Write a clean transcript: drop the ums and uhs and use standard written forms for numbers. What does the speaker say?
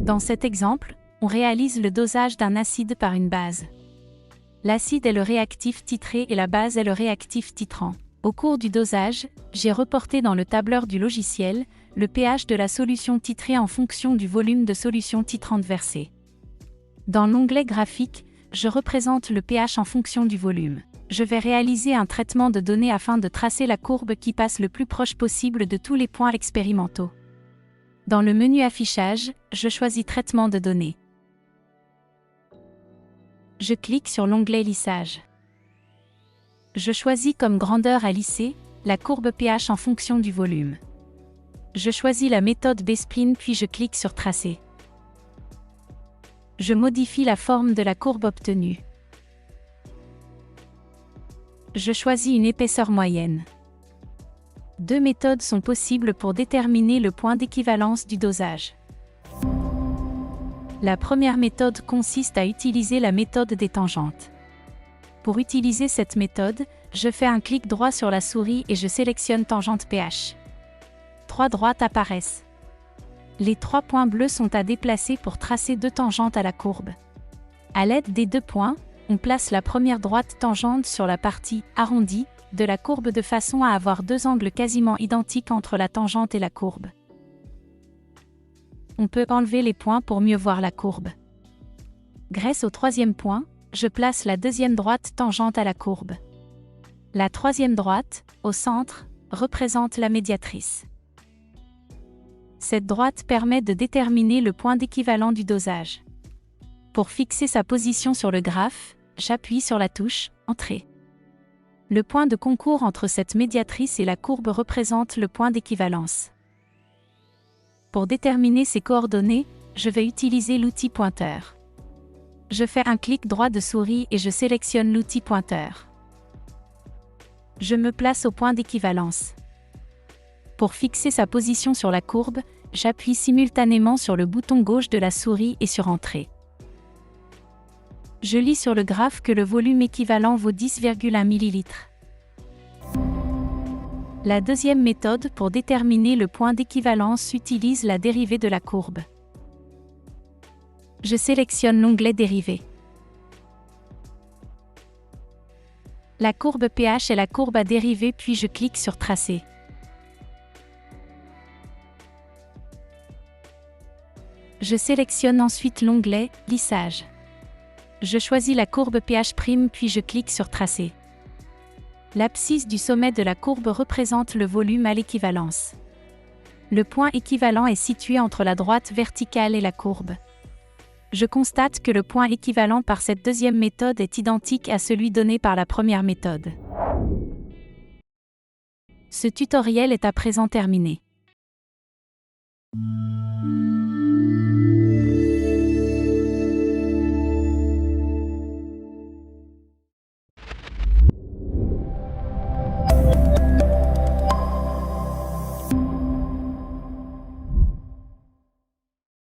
Dans cet exemple, on réalise le dosage d'un acide par une base. L'acide est le réactif titré et la base est le réactif titrant. Au cours du dosage, j'ai reporté dans le tableur du logiciel le pH de la solution titrée en fonction du volume de solution titrante versée. Dans l'onglet graphique, je représente le pH en fonction du volume. Je vais réaliser un traitement de données afin de tracer la courbe qui passe le plus proche possible de tous les points expérimentaux. Dans le menu affichage, je choisis Traitement de données. Je clique sur l'onglet Lissage. Je choisis comme grandeur à lisser la courbe pH en fonction du volume. Je choisis la méthode B-spline puis je clique sur Tracer. Je modifie la forme de la courbe obtenue. Je choisis une épaisseur moyenne. Deux méthodes sont possibles pour déterminer le point d'équivalence du dosage. La première méthode consiste à utiliser la méthode des tangentes. Pour utiliser cette méthode, je fais un clic droit sur la souris et je sélectionne Tangente pH. Trois droites apparaissent. Les trois points bleus sont à déplacer pour tracer deux tangentes à la courbe. À l'aide des deux points, on place la première droite tangente sur la partie arrondie de la courbe de façon à avoir deux angles quasiment identiques entre la tangente et la courbe. On peut enlever les points pour mieux voir la courbe. Grâce au troisième point, je place la deuxième droite tangente à la courbe. La troisième droite, au centre, représente la médiatrice. Cette droite permet de déterminer le point d'équivalent du dosage. Pour fixer sa position sur le graphe, j'appuie sur la touche « Entrée ». Le point de concours entre cette médiatrice et la courbe représente le point d'équivalence. Pour déterminer ces coordonnées, je vais utiliser l'outil pointeur. Je fais un clic droit de souris et je sélectionne l'outil pointeur. Je me place au point d'équivalence. Pour fixer sa position sur la courbe, j'appuie simultanément sur le bouton gauche de la souris et sur Entrée. Je lis sur le graphe que le volume équivalent vaut 10,1 ml. La deuxième méthode pour déterminer le point d'équivalence utilise la dérivée de la courbe. Je sélectionne l'onglet Dérivée. La courbe pH est la courbe à dériver puis je clique sur Tracer. Je sélectionne ensuite l'onglet Lissage. Je choisis la courbe pH' puis je clique sur Tracer. L'abscisse du sommet de la courbe représente le volume à l'équivalence. Le point équivalent est situé entre la droite verticale et la courbe. Je constate que le point équivalent par cette deuxième méthode est identique à celui donné par la première méthode. Ce tutoriel est à présent terminé.